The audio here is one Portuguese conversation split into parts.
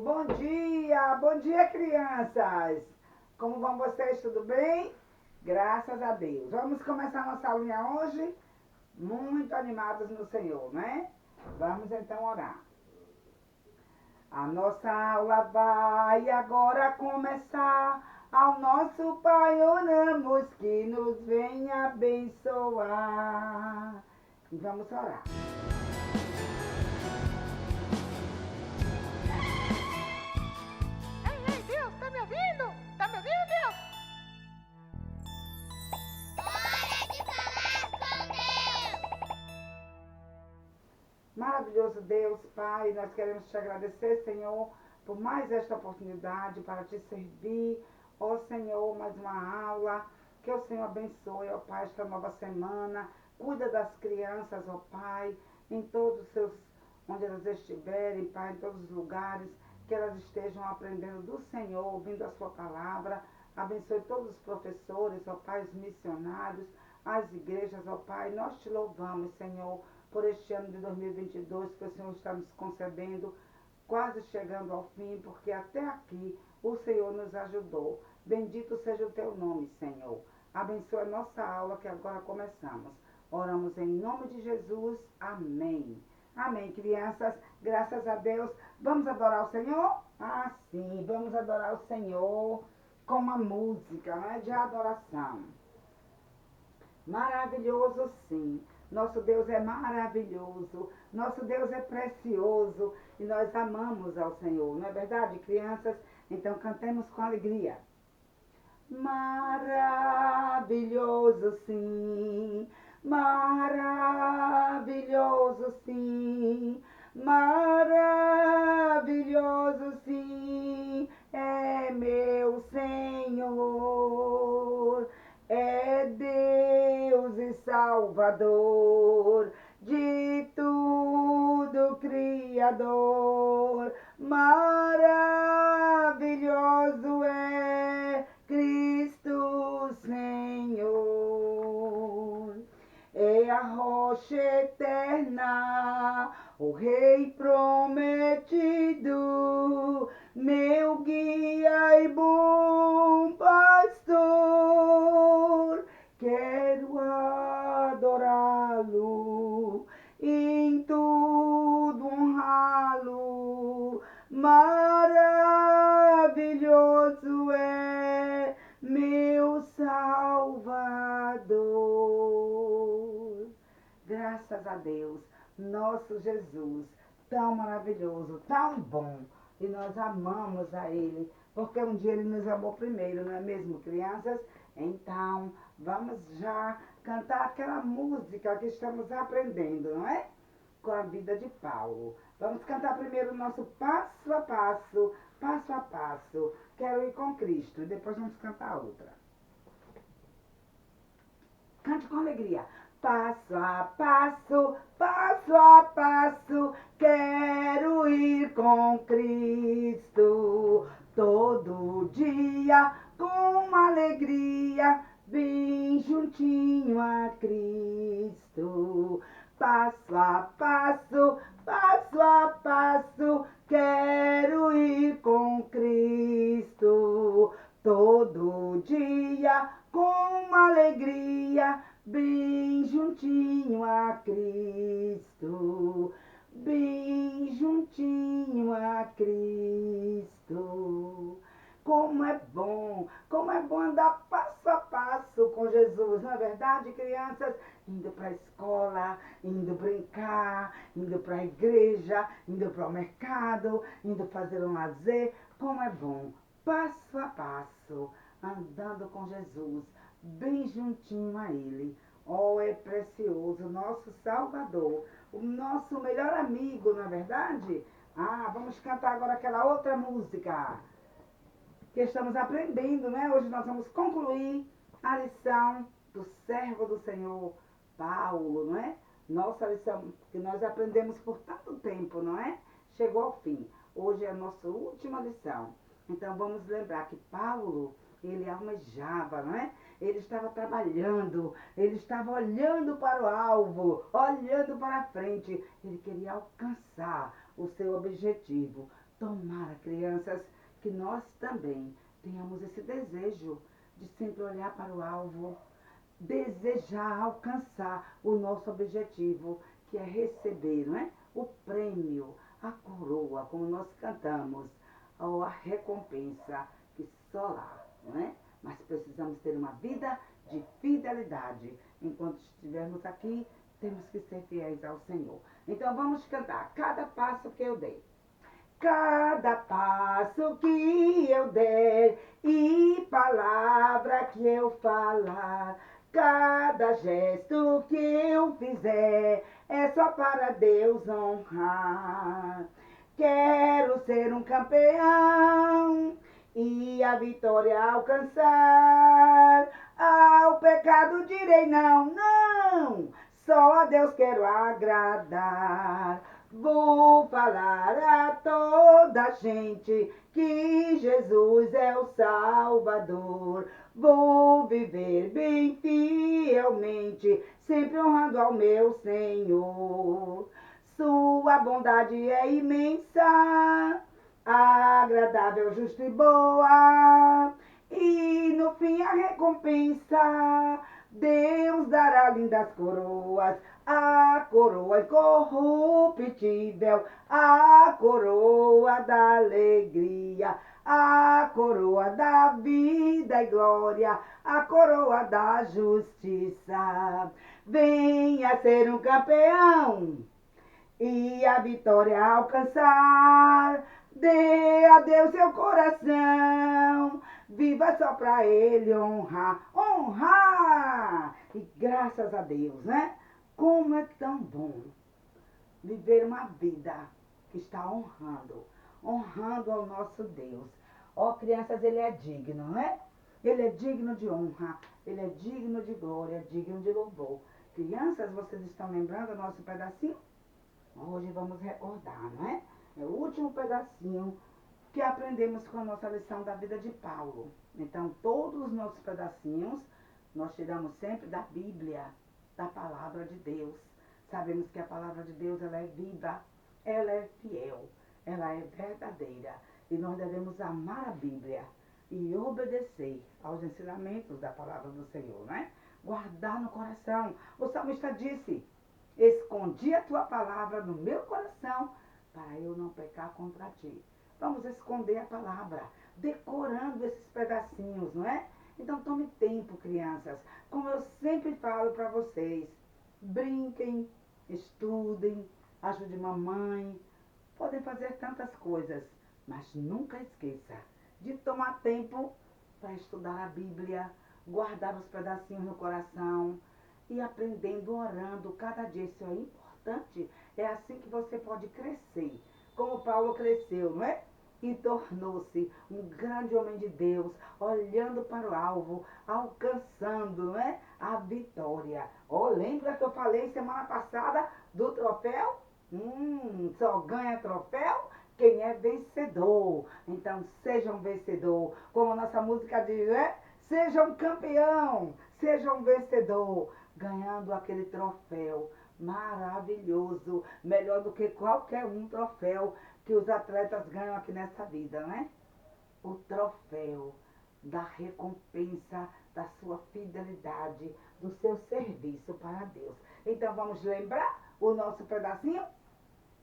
Bom dia, crianças! Como vão vocês? Tudo bem? Graças a Deus. Vamos começar nossa aulinha hoje? Muito animados no Senhor, né? Vamos então orar. A nossa aula vai agora começar. Ao nosso Pai oramos que nos venha abençoar. E vamos orar. Ei, Deus, tá me ouvindo? Tá me ouvindo, Deus? Hora de falar com Deus! Maravilhoso Deus, Pai, nós queremos te agradecer, Senhor, por mais esta oportunidade para te servir. Ó Senhor, mais uma aula. Que o Senhor abençoe, ó Pai, esta nova semana. Cuida das crianças, ó Pai, em todos os seus, onde elas estiverem, Pai, em todos os lugares, que elas estejam aprendendo do Senhor, ouvindo a sua palavra. Abençoe todos os professores, ó Pai, os missionários, as igrejas, ó Pai. Nós te louvamos, Senhor, por este ano de 2022 que o Senhor está nos concedendo, quase chegando ao fim, porque até aqui o Senhor nos ajudou. Bendito seja o teu nome, Senhor. Abençoa a nossa aula que agora começamos. Oramos em nome de Jesus. Amém. Amém, crianças. Graças a Deus. Vamos adorar o Senhor? Ah, sim. Vamos adorar o Senhor com uma música, né, de adoração. Maravilhoso, sim. Nosso Deus é maravilhoso. Nosso Deus é precioso. E nós amamos ao Senhor. Não é verdade, crianças? Então cantemos com alegria. Maravilhoso, sim. Maravilhoso, sim. Maravilhoso, sim. É meu Senhor. É Deus e Salvador de tudo Criador. Maravilhoso é Cristo Senhor. É a rocha eterna, o Rei prometido, meu guia e bom pastor. Quero adorá-lo, em tudo honrá-lo. Maravilhoso é meu Salvador. Graças a Deus, nosso Jesus, tão maravilhoso, tão bom. E nós amamos a Ele, porque um dia Ele nos amou primeiro, não é mesmo, crianças? Então, vamos já cantar aquela música que estamos aprendendo, não é? Com a vida de Paulo. Vamos cantar primeiro o nosso passo a passo, passo a passo. Quero ir com Cristo. E depois vamos cantar outra. Cante com alegria. Passo a passo, passo a passo, quero ir com Cristo. Todo dia, com alegria, bem juntinho a Cristo. Passo a passo, passo a passo, quero ir com Cristo. Todo dia, com alegria, bem juntinho a Cristo. Bem juntinho a Cristo. Como é bom andar passo a passo com Jesus, não é verdade, crianças? Indo para a escola, indo brincar, indo para a igreja, indo para o mercado, indo fazer um lazer. Como é bom, passo a passo, andando com Jesus, bem juntinho a Ele. Oh, é precioso, nosso Salvador, o nosso melhor amigo, não é verdade? Ah, vamos cantar agora aquela outra música que estamos aprendendo, né? Hoje nós vamos concluir a lição do servo do Senhor, Paulo, não é? Nossa lição que nós aprendemos por tanto tempo, não é? Chegou ao fim. Hoje é a nossa última lição. Então vamos lembrar que Paulo, ele almejava, não é? Ele estava trabalhando, ele estava olhando para o alvo, olhando para a frente. Ele queria alcançar o seu objetivo. Tomara, crianças, que nós também tenhamos esse desejo de sempre olhar para o alvo, desejar alcançar o nosso objetivo, que é receber, não é? O prêmio, a coroa, como nós cantamos, ou a recompensa, que só lá, não é? Mas precisamos ter uma vida de fidelidade. Enquanto estivermos aqui, temos que ser fiéis ao Senhor. Então vamos cantar cada passo que eu dei. Cada passo que eu der e palavra que eu falar, cada gesto que eu fizer é só para Deus honrar. Quero ser um campeão e a vitória alcançar. Ao pecado direi não, não, só a Deus quero agradar. Vou falar a toda gente que Jesus é o Salvador. Vou viver bem fielmente, sempre honrando ao meu Senhor. Sua bondade é imensa, agradável, justa e boa. E no fim a recompensa, Deus dará lindas coroas, a coroa incorruptível, a coroa da alegria, a coroa da vida e glória, a coroa da justiça. Venha ser um campeão e a vitória alcançar. Dê a Deus seu coração, viva só pra Ele honrar, honrar. E graças a Deus, né? Como é tão bom viver uma vida que está honrando ao nosso Deus. Ó, crianças, Ele é digno, né? Ele é digno de honra, Ele é digno de glória, digno de louvor. Crianças, vocês estão lembrando o nosso pedacinho? Hoje vamos recordar, não é? É o último pedacinho que aprendemos com a nossa lição da vida de Paulo. Então, todos os nossos pedacinhos, nós tiramos sempre da Bíblia, da palavra de Deus. Sabemos que a palavra de Deus, ela é viva, ela é fiel, ela é verdadeira. E nós devemos amar a Bíblia e obedecer aos ensinamentos da palavra do Senhor, né? Guardar no coração. O salmista disse: escondi a tua palavra no meu coração para eu não pecar contra ti. Vamos esconder a palavra, decorando esses pedacinhos, não é? Então tome tempo, crianças. Como eu sempre falo para vocês, brinquem, estudem, ajude mamãe. Podem fazer tantas coisas, mas nunca esqueça de tomar tempo para estudar a Bíblia, guardar os pedacinhos no coração e aprendendo, orando cada dia. Isso é importante. É assim que você pode crescer, como Paulo cresceu, não é? E tornou-se um grande homem de Deus, olhando para o alvo, alcançando, não é? A vitória. Oh, lembra que eu falei semana passada do troféu? Só ganha troféu quem é vencedor. Então, seja um vencedor. Como a nossa música diz, né? Seja um campeão, seja um vencedor, ganhando aquele troféu maravilhoso, melhor do que qualquer um troféu que os atletas ganham aqui nessa vida, né? O troféu da recompensa da sua fidelidade, do seu serviço para Deus. Então vamos lembrar o nosso pedacinho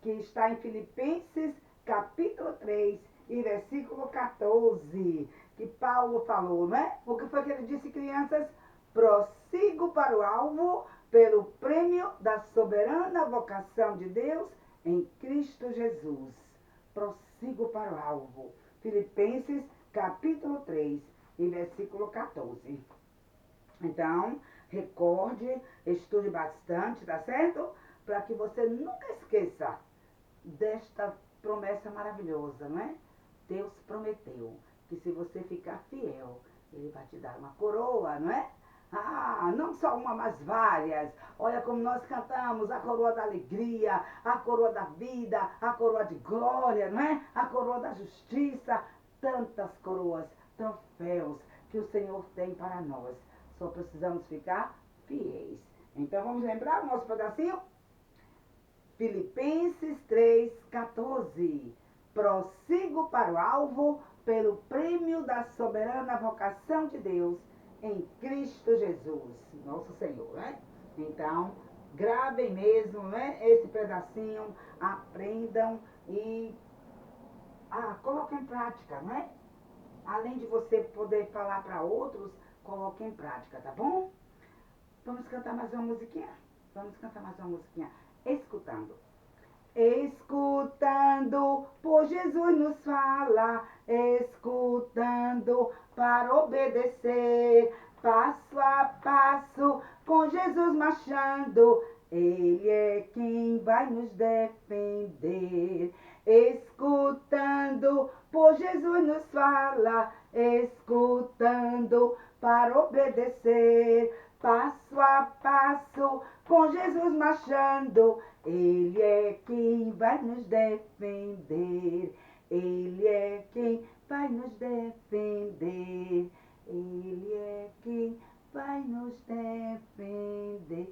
que está em Filipenses capítulo 3 e versículo 14, que Paulo falou, né? O que foi que ele disse, crianças? Prossigo para o alvo pelo prêmio da soberana vocação de Deus em Cristo Jesus. Prossigo para o alvo. Filipenses capítulo 3 e versículo 14. Então, recorde, estude bastante, tá certo? Para que você nunca esqueça desta promessa maravilhosa, não é? Deus prometeu que se você ficar fiel, Ele vai te dar uma coroa, não é? Ah, não só uma, mas várias. Olha como nós cantamos, a coroa da alegria, a coroa da vida, a coroa de glória, não é? A coroa da justiça. Tantas coroas, troféus que o Senhor tem para nós. Só precisamos ficar fiéis. Então vamos lembrar o nosso pedacinho? Filipenses 3, 14. prossigo para o alvo pelo prêmio da soberana vocação de Deus em Cristo Jesus, nosso Senhor, né? Então, gravem mesmo, né, esse pedacinho, aprendam e coloquem em prática, né? Além de você poder falar para outros, coloque em prática, tá bom? Vamos cantar mais uma musiquinha? Vamos cantar mais uma musiquinha. Escutando. Escutando, por Jesus nos fala, escutando para obedecer, passo a passo, com Jesus marchando, Ele é quem vai nos defender. Escutando, por Jesus nos fala, escutando para obedecer, passo a passo, com Jesus marchando, Ele é quem vai nos defender. Ele é quem vai nos defender. Ele é quem vai nos defender.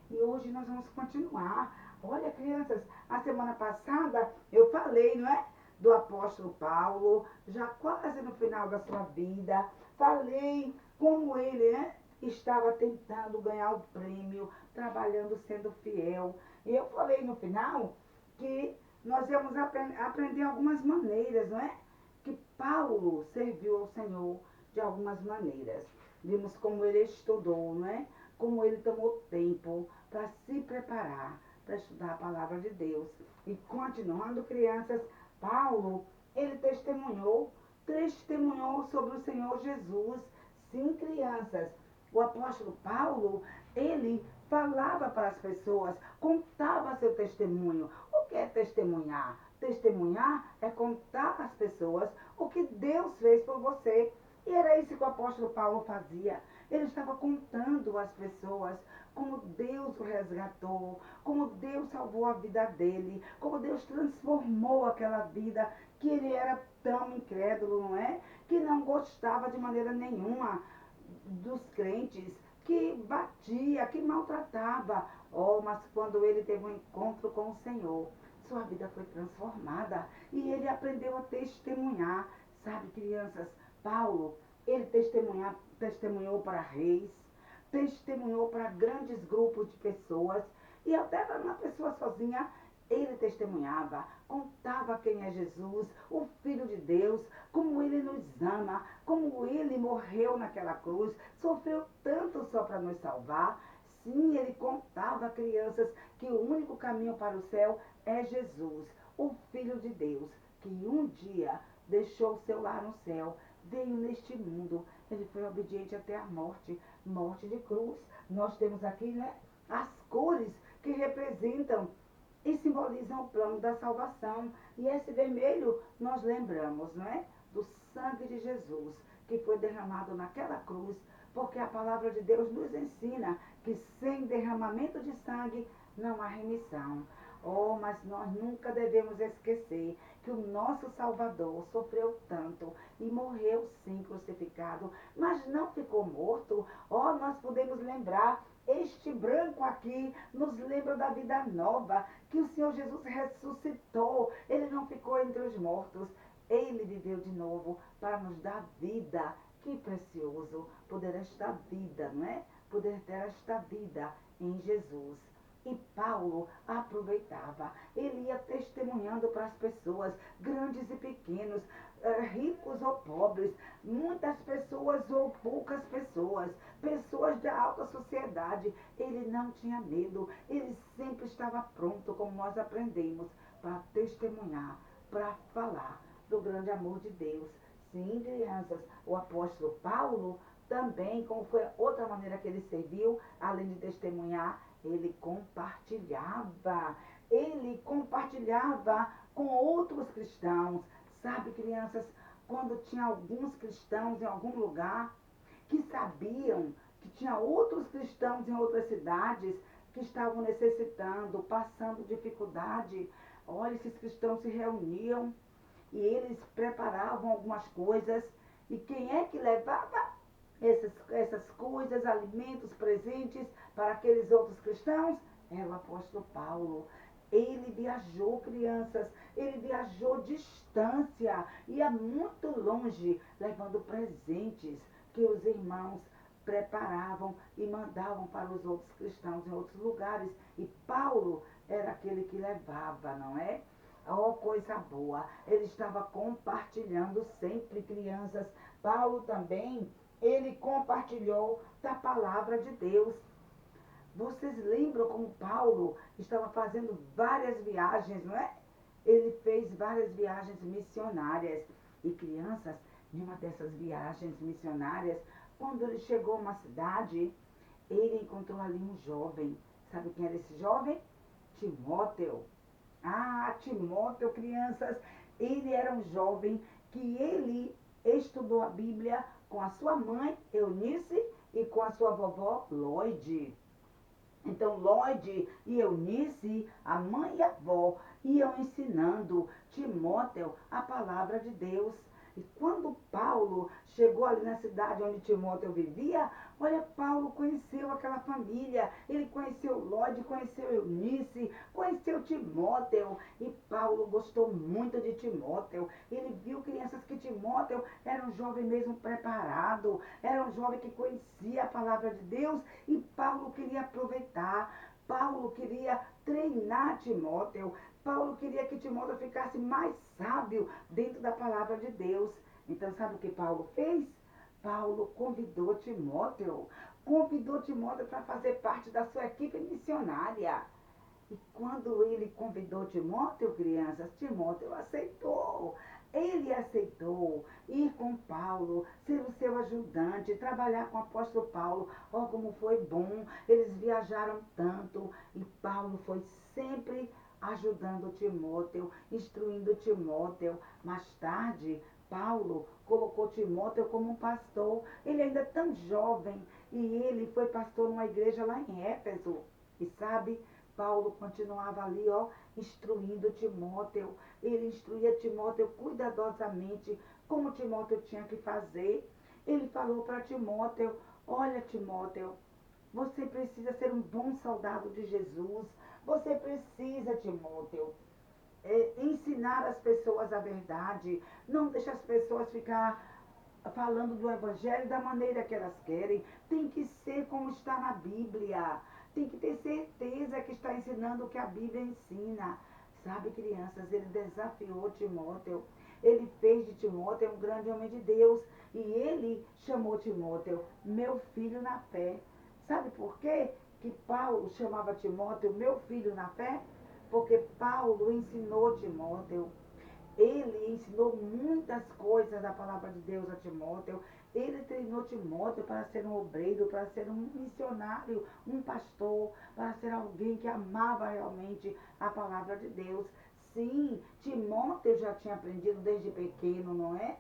E hoje nós vamos continuar. Olha, crianças, a semana passada eu falei, não é? Do apóstolo Paulo, já quase no final da sua vida. Falei como ele, né, estava tentando ganhar o prêmio, trabalhando, sendo fiel. E eu falei no final que nós íamos aprender algumas maneiras, não é? Que Paulo serviu ao Senhor de algumas maneiras. Vimos como ele estudou, não é? Como ele tomou tempo para se preparar, para estudar a palavra de Deus. E continuando, crianças, Paulo, ele testemunhou sobre o Senhor Jesus. Sim, crianças, o apóstolo Paulo, ele falava para as pessoas, contava seu testemunho. O que é testemunhar? Testemunhar é contar às pessoas o que Deus fez por você. E era isso que o apóstolo Paulo fazia. Ele estava contando às pessoas como Deus o resgatou, como Deus salvou a vida dele, como Deus transformou aquela vida, que ele era tão incrédulo, não é? Que não gostava de maneira nenhuma dos crentes, que batia, que maltratava. Oh, mas quando ele teve um encontro com o Senhor, sua vida foi transformada e ele aprendeu a testemunhar. Sabe, crianças, Paulo, ele testemunhou para reis, testemunhou para grandes grupos de pessoas e até para uma pessoa sozinha. Ele testemunhava, contava quem é Jesus, o Filho de Deus, como ele nos ama, como ele morreu naquela cruz, sofreu tanto só para nos salvar. Sim, ele contava a crianças que o único caminho para o céu é Jesus, o Filho de Deus, que um dia deixou o seu lar no céu, veio neste mundo, ele foi obediente até a morte, morte de cruz. Nós temos aqui, né, as cores que representam e simbolizam o plano da salvação. E esse vermelho nós lembramos, não é? Do sangue de Jesus, que foi derramado naquela cruz, porque a palavra de Deus nos ensina que sem derramamento de sangue não há remissão. Oh, mas nós nunca devemos esquecer que o nosso Salvador sofreu tanto e morreu sim crucificado, mas não ficou morto. Oh, nós podemos lembrar, este branco aqui nos lembra da vida nova, que o Senhor Jesus ressuscitou, ele não ficou entre os mortos, ele viveu de novo para nos dar vida. Que precioso poder esta vida, não é? Poder ter esta vida em Jesus. E Paulo aproveitava, ele ia testemunhando para as pessoas, grandes e pequenos, ricos ou pobres, muitas pessoas ou poucas pessoas, pessoas da alta sociedade. Ele não tinha medo, ele sempre estava pronto, como nós aprendemos, para testemunhar, para falar do grande amor de Deus. Sim, crianças, o apóstolo Paulo também, como foi outra maneira que ele serviu, além de testemunhar, ele compartilhava com outros cristãos. Sabe, crianças, quando tinha alguns cristãos em algum lugar que sabiam que tinha outros cristãos em outras cidades que estavam necessitando, passando dificuldade, olha, esses cristãos se reuniam e eles preparavam algumas coisas. E quem é que levava essas coisas, alimentos, presentes para aqueles outros cristãos? Era o apóstolo Paulo. Ele viajou, crianças, ele viajou distância, ia muito longe, levando presentes que os irmãos preparavam e mandavam para os outros cristãos em outros lugares. E Paulo era aquele que levava, não é? Oh, coisa boa! Ele estava compartilhando sempre, crianças. Paulo também, ele compartilhou da palavra de Deus. Vocês lembram como Paulo estava fazendo várias viagens, não é? Ele fez várias viagens missionárias. E crianças, em uma dessas viagens missionárias, quando ele chegou a uma cidade, ele encontrou ali um jovem. Sabe quem era esse jovem? Timóteo. Ah, Timóteo, crianças, ele era um jovem que ele estudou a Bíblia com a sua mãe, Eunice, e com a sua vovó, Lloyd. Então, Lloyd e Eunice, a mãe e a avó, iam ensinando Timóteo a palavra de Deus. E quando Paulo chegou ali na cidade onde Timóteo vivia, olha, Paulo conheceu aquela família. Ele conheceu Lloyd, conheceu Eunice, conheceu Timóteo. E Paulo gostou muito de Timóteo. Ele viu, crianças, que Timóteo era um jovem mesmo preparado, era um jovem que conhecia a palavra de Deus. E Paulo queria aproveitar. Paulo queria treinar Timóteo. Paulo queria que Timóteo ficasse mais sábio dentro da palavra de Deus. Então, sabe o que Paulo fez? Paulo convidou Timóteo para fazer parte da sua equipe missionária. E quando ele convidou Timóteo, crianças, Timóteo aceitou. Ele aceitou ir com Paulo, ser o seu ajudante, trabalhar com o apóstolo Paulo. Oh, como foi bom! Eles viajaram tanto e Paulo foi sempre ajudando Timóteo, instruindo Timóteo. Mais tarde, Paulo colocou Timóteo como um pastor. Ele ainda é tão jovem e ele foi pastor numa igreja lá em Éfeso. E sabe, Paulo continuava ali, ó, instruindo Timóteo. Ele instruía Timóteo cuidadosamente como Timóteo tinha que fazer. Ele falou para Timóteo: olha, Timóteo, você precisa ser um bom soldado de Jesus. Você precisa, Timóteo, ensinar as pessoas a verdade. Não deixe as pessoas ficar falando do evangelho da maneira que elas querem. Tem que ser como está na Bíblia. Tem que ter certeza que está ensinando o que a Bíblia ensina. Sabe, crianças, ele desafiou Timóteo. Ele fez de Timóteo um grande homem de Deus. E ele chamou Timóteo meu filho na fé. Sabe por quê que Paulo chamava Timóteo meu filho na fé? Porque Paulo ensinou Timóteo. Ele ensinou muitas coisas da palavra de Deus a Timóteo. Ele treinou Timóteo para ser um obreiro, para ser um missionário, um pastor, para ser alguém que amava realmente a palavra de Deus. Sim, Timóteo já tinha aprendido desde pequeno, não é?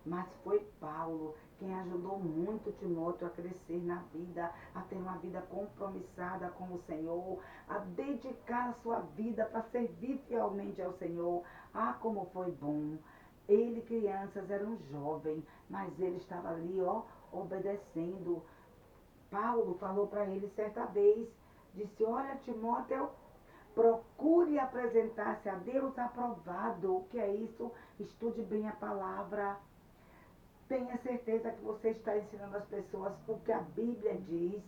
Mas foi Paulo quem ajudou muito Timóteo a crescer na vida, a ter uma vida compromissada com o Senhor, a dedicar a sua vida para servir fielmente ao Senhor. Ah, como foi bom! Ele, crianças, era um jovem, mas ele estava ali, ó, obedecendo. Paulo falou para ele certa vez, disse: olha, Timóteo, procure apresentar-se a Deus aprovado. O que é isso? Estude bem a palavra. Tenha certeza que você está ensinando as pessoas o que a Bíblia diz.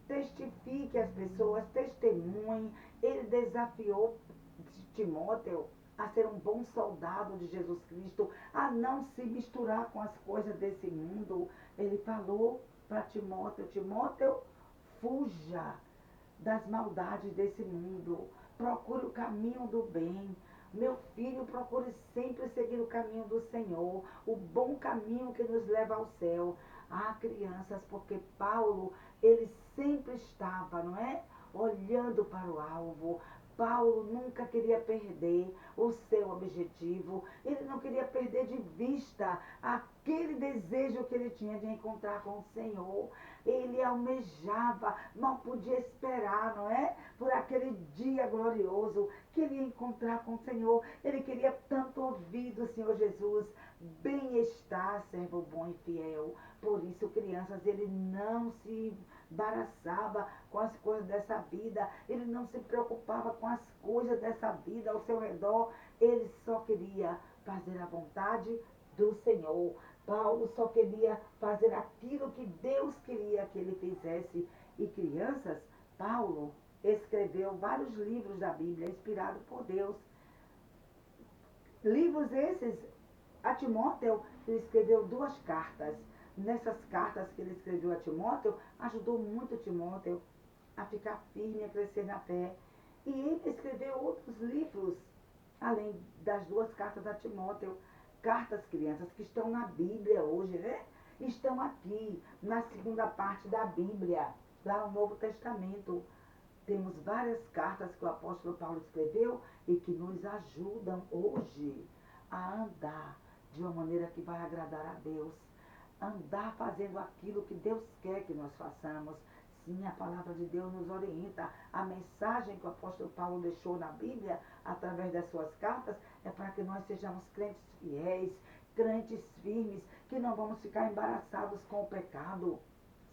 Testifique as pessoas, testemunhe. Ele desafiou Timóteo a ser um bom soldado de Jesus Cristo, a não se misturar com as coisas desse mundo. Ele falou para Timóteo: Timóteo, fuja das maldades desse mundo. Procure o caminho do bem. Meu filho, procure sempre seguir o caminho do Senhor, o bom caminho que nos leva ao céu. Ah, crianças, porque Paulo, ele sempre estava, não é? Olhando para o alvo. Paulo nunca queria perder o seu objetivo. Ele não queria perder de vista aquele desejo que ele tinha de encontrar com o Senhor. ele almejava, mal podia esperar, não é? Por aquele dia glorioso que ele ia encontrar com o Senhor. Ele queria tanto ouvir do Senhor Jesus: bem-estar, servo bom e fiel. Por isso, crianças, ele não se embaraçava com as coisas dessa vida, ele não se preocupava com as coisas dessa vida ao seu redor, ele só queria fazer a vontade do Senhor. Paulo só queria fazer aquilo que Deus queria que ele fizesse. E crianças, Paulo escreveu vários livros da Bíblia, inspirado por Deus. Livros esses, a Timóteo, ele escreveu 2 cartas. Nessas cartas que ele escreveu a Timóteo, ajudou muito Timóteo a ficar firme, a crescer na fé. E ele escreveu outros livros, além das 2 cartas a Timóteo. Cartas, crianças, que estão na Bíblia hoje, né? Estão aqui, na segunda parte da Bíblia, lá no Novo Testamento. Temos várias cartas que o apóstolo Paulo escreveu e que nos ajudam hoje a andar de uma maneira que vai agradar a Deus. Andar fazendo aquilo que Deus quer que nós façamos. Sim, a palavra de Deus nos orienta. A mensagem que o apóstolo Paulo deixou na Bíblia, através das suas cartas, é para que nós sejamos crentes fiéis, crentes firmes, que não vamos ficar embaraçados com o pecado.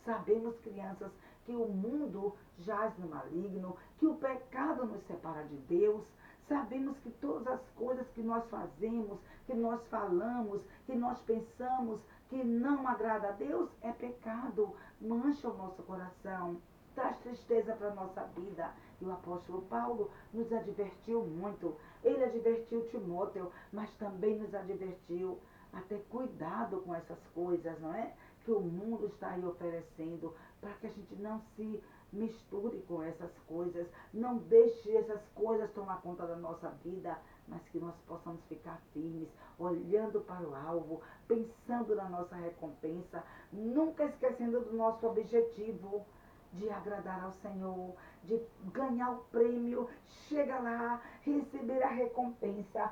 Sabemos, crianças, que o mundo jaz no maligno, que o pecado nos separa de Deus. Sabemos que todas as coisas que nós fazemos, que nós falamos, que nós pensamos, que não agrada a Deus, é pecado, mancha o nosso coração, traz tristeza para a nossa vida. E o apóstolo Paulo nos advertiu muito. Ele advertiu Timóteo, mas também nos advertiu a ter cuidado com essas coisas, não é? Que o mundo está aí oferecendo, para que a gente não se misture com essas coisas, não deixe essas coisas tomar conta da nossa vida, mas que nós possamos ficar firmes, olhando para o alvo, pensando na nossa recompensa, nunca esquecendo do nosso objetivo de agradar ao Senhor, de ganhar o prêmio, chega lá, receber a recompensa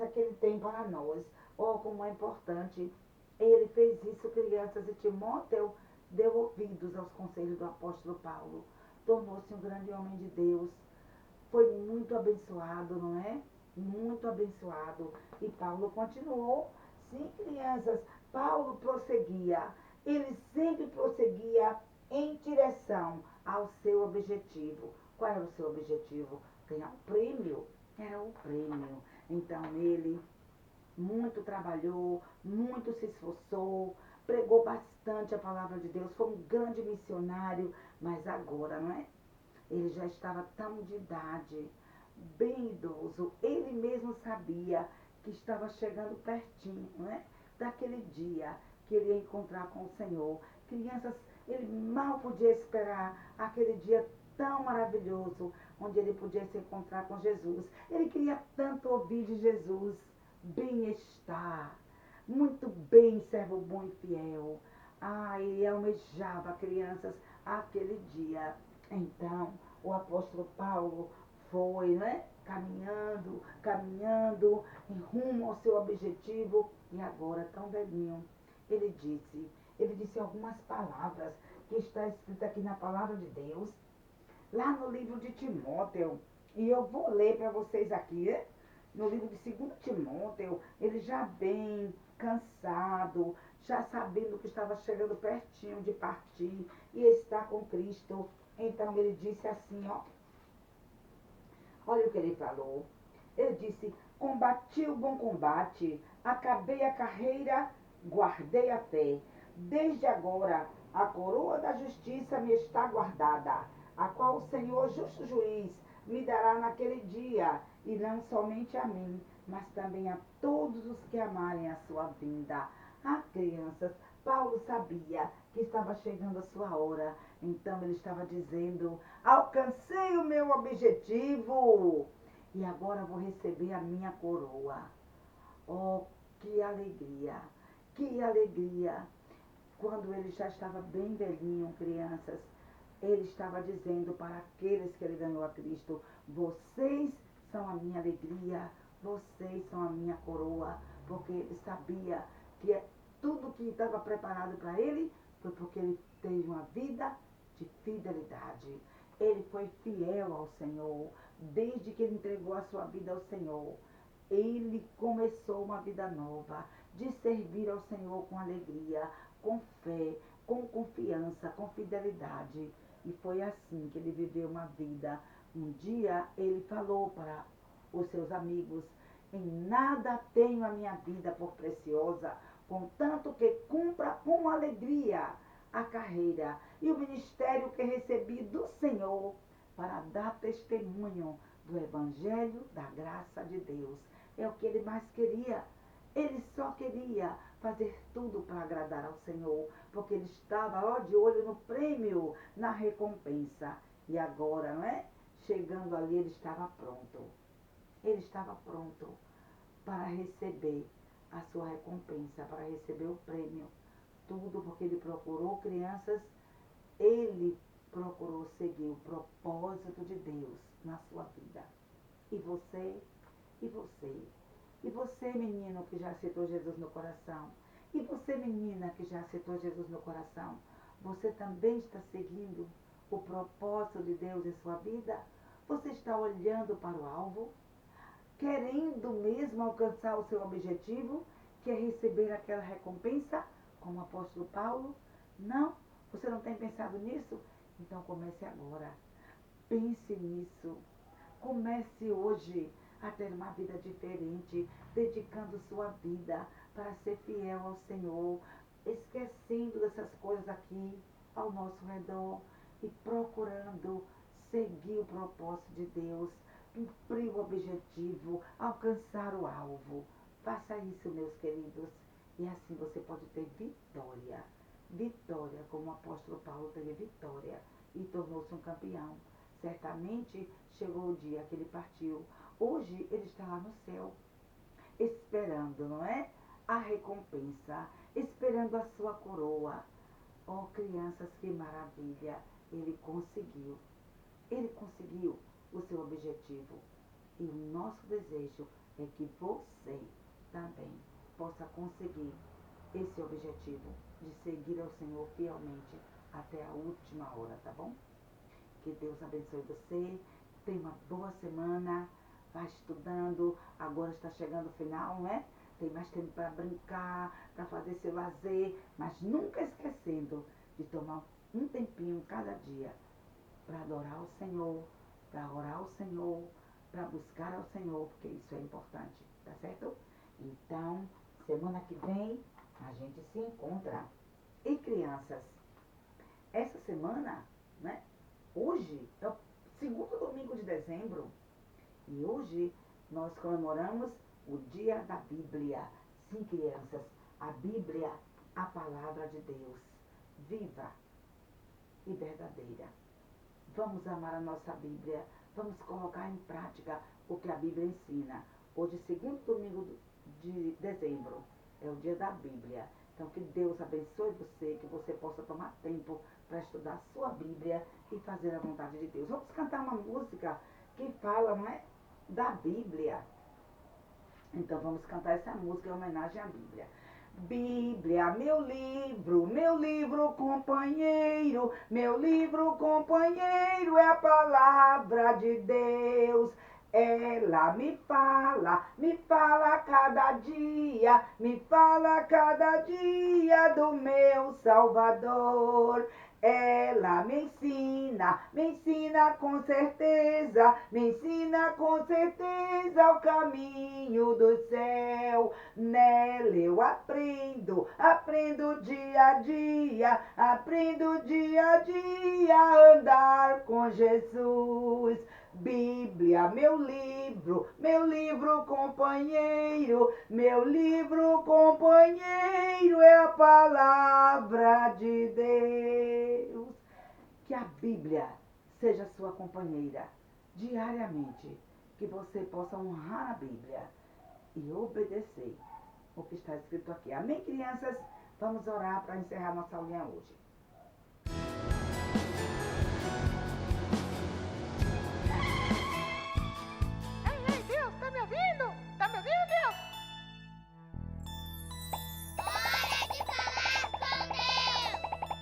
que Ele tem para nós. Oh, como é importante. Ele fez isso, crianças, e Timóteo deu ouvidos aos conselhos do apóstolo Paulo. Tornou-se um grande homem de Deus. Foi muito abençoado, não é? Muito abençoado. E Paulo continuou. Sim, crianças, Paulo prosseguia. Ele sempre prosseguia em direção ao seu objetivo. Qual era o seu objetivo? Ganhar um prêmio. Era o prêmio. Então ele muito trabalhou, muito se esforçou, pregou bastante a palavra de Deus, foi um grande missionário, mas agora, não é? Ele já estava tão de idade, bem idoso, ele mesmo sabia que estava chegando pertinho, não é? Daquele dia que ele ia encontrar com o Senhor. Crianças, ele mal podia esperar aquele dia tão maravilhoso, onde ele podia se encontrar com Jesus. Ele queria tanto ouvir de Jesus: bem-estar, muito bem, servo bom e fiel. Ele almejava, crianças, aquele dia. Então, o apóstolo Paulo foi, né, caminhando em rumo ao seu objetivo. E agora, tão velhinho, ele disse algumas palavras que está escrita aqui na palavra de Deus, lá no livro de Timóteo. E eu vou ler para vocês aqui, no livro de 2 Timóteo, ele já bem cansado, já sabendo que estava chegando pertinho de partir e estar com Cristo. Então ele disse assim, ó, olha o que ele falou. Ele disse: combati o bom combate, acabei a carreira, guardei a fé. Desde agora a coroa da justiça me está guardada, a qual o Senhor, justo juiz, me dará naquele dia, e não somente a mim, mas também a todos os que amarem a sua vinda. Crianças, Paulo sabia que estava chegando a sua hora, então ele estava dizendo: alcancei o meu objetivo e agora vou receber a minha coroa. Oh, que alegria, que alegria! Quando ele já estava bem velhinho, crianças, ele estava dizendo para aqueles que ele ganhou a Cristo: vocês são a minha alegria, vocês são a minha coroa, porque ele sabia que tudo que estava preparado para ele foi porque ele teve uma vida de fidelidade. Ele foi fiel ao Senhor. Desde que ele entregou a sua vida ao Senhor, ele começou uma vida nova, de servir ao Senhor com alegria, com fé, com confiança, com fidelidade. E foi assim que ele viveu uma vida. Um dia ele falou para os seus amigos: em nada tenho a minha vida por preciosa, contanto que cumpra com alegria a carreira e o ministério que recebi do Senhor para dar testemunho do Evangelho da graça de Deus. É o que ele mais queria. Ele só queria fazer tudo para agradar ao Senhor, porque ele estava de olho no prêmio, na recompensa. E agora, não é? Chegando ali, ele estava pronto. Ele estava pronto para receber a sua recompensa, para receber o prêmio. Tudo porque ele procurou, crianças, ele procurou seguir o propósito de Deus na sua vida. E você? E você? E você, menino, que já aceitou Jesus no coração? E você, menina, que já aceitou Jesus no coração? Você também está seguindo o propósito de Deus em sua vida? Você está olhando para o alvo? Querendo mesmo alcançar o seu objetivo, que é receber aquela recompensa, como o apóstolo Paulo? Não? Você não tem pensado nisso? Então comece agora. Pense nisso. Comece hoje a ter uma vida diferente, dedicando sua vida para ser fiel ao Senhor, esquecendo dessas coisas aqui ao nosso redor e procurando seguir o propósito de Deus, cumprir o objetivo, alcançar o alvo. Faça isso, meus queridos, e assim você pode ter vitória. Vitória, como o apóstolo Paulo teve vitória e tornou-se um campeão. Certamente chegou o dia que ele partiu. Hoje ele está lá no céu, esperando, não é? A recompensa, esperando a sua coroa. Oh, crianças, que maravilha! Ele conseguiu o seu objetivo. E o nosso desejo é que você também possa conseguir esse objetivo de seguir ao Senhor fielmente até a última hora, tá bom? Que Deus abençoe você. Tenha uma boa semana. Vai estudando. Agora está chegando o final, não é? Tem mais tempo para brincar, para fazer seu lazer, mas nunca esquecendo de tomar um tempinho cada dia para adorar o Senhor, para orar ao Senhor, para buscar ao Senhor, porque isso é importante, tá certo? Então, semana que vem a gente se encontra. E crianças, essa semana, né? Hoje é o segundo domingo de dezembro e hoje nós comemoramos o Dia da Bíblia. Sim, crianças, a Bíblia, a palavra de Deus, viva e verdadeira. Vamos amar a nossa Bíblia, vamos colocar em prática o que a Bíblia ensina. Hoje, segundo domingo de dezembro, é o Dia da Bíblia. Então, que Deus abençoe você, que você possa tomar tempo para estudar a sua Bíblia e fazer a vontade de Deus. Vamos cantar uma música que fala, não é? Da Bíblia. Então, vamos cantar essa música em homenagem à Bíblia. Bíblia, meu livro companheiro, meu livro companheiro é a palavra de Deus. Ela me fala cada dia, me fala cada dia do meu Salvador. Ela me ensina com certeza, me ensina com certeza o caminho do céu. Nela eu aprendo dia a dia a andar com Jesus. Bíblia, meu livro companheiro, meu livro companheiro é a palavra de Deus. Que a Bíblia seja sua companheira diariamente, que você possa honrar a Bíblia e obedecer o que está escrito aqui. Amém, crianças? Vamos orar para encerrar nossa aulinha hoje. Ei, Deus, tá me ouvindo? Tá me ouvindo, Deus? Hora de falar com Deus!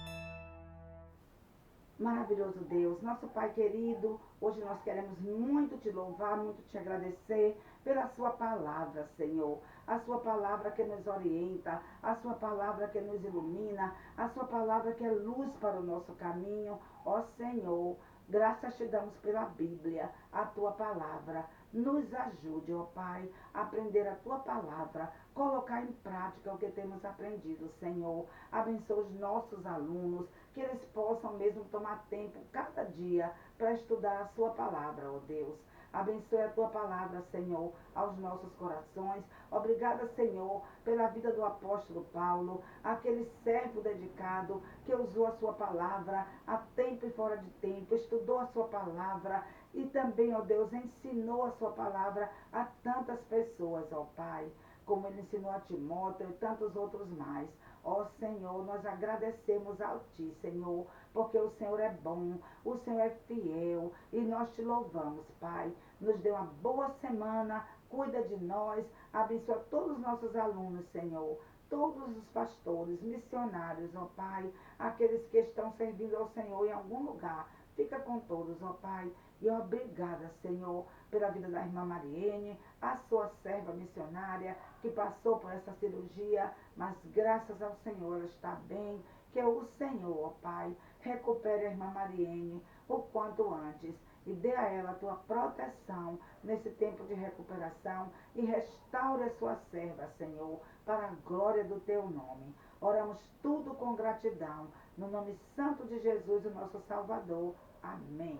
Maravilhoso Deus, nosso Pai querido, hoje nós queremos muito te louvar, muito te agradecer pela sua palavra, Senhor. A sua palavra que nos orienta, a sua palavra que nos ilumina, a sua palavra que é luz para o nosso caminho. Ó Senhor, graças te damos pela Bíblia, a tua palavra. Nos ajude, ó Pai, a aprender a tua palavra, colocar em prática o que temos aprendido, Senhor. Abençoa os nossos alunos, que eles possam mesmo tomar tempo cada dia para estudar a sua palavra, ó Deus. Abençoe a tua palavra, Senhor, aos nossos corações. Obrigada, Senhor, pela vida do apóstolo Paulo, aquele servo dedicado que usou a sua palavra a tempo e fora de tempo, estudou a sua palavra e também, ó Deus, ensinou a sua palavra a tantas pessoas, ó Pai, como ele ensinou a Timóteo e tantos outros mais. Ó Senhor, nós agradecemos a Ti, Senhor, porque o Senhor é bom, o Senhor é fiel e nós te louvamos, Pai. Nos dê uma boa semana, cuida de nós, abençoa todos os nossos alunos, Senhor, todos os pastores, missionários, ó Pai, aqueles que estão servindo ao Senhor em algum lugar. Fica com todos, ó Pai. E obrigada, Senhor, pela vida da irmã Mariene, a sua serva missionária, que passou por essa cirurgia, mas graças ao Senhor ela está bem. Que o Senhor, ó Pai, recupere a irmã Mariene o quanto antes e dê a ela a tua proteção nesse tempo de recuperação e restaure a sua serva, Senhor, para a glória do teu nome. Oramos tudo com gratidão, no nome santo de Jesus, o nosso Salvador. Amém.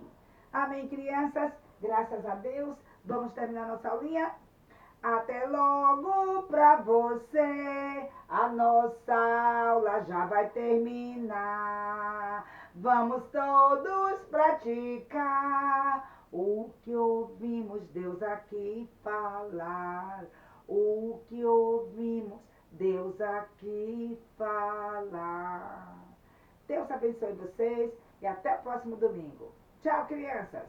Amém, crianças? Graças a Deus. Vamos terminar nossa aulinha? Até logo pra você. A nossa aula já vai terminar. Vamos todos praticar o que ouvimos Deus aqui falar. O que ouvimos Deus aqui falar. Deus abençoe vocês e até o próximo domingo. Tchau, crianças!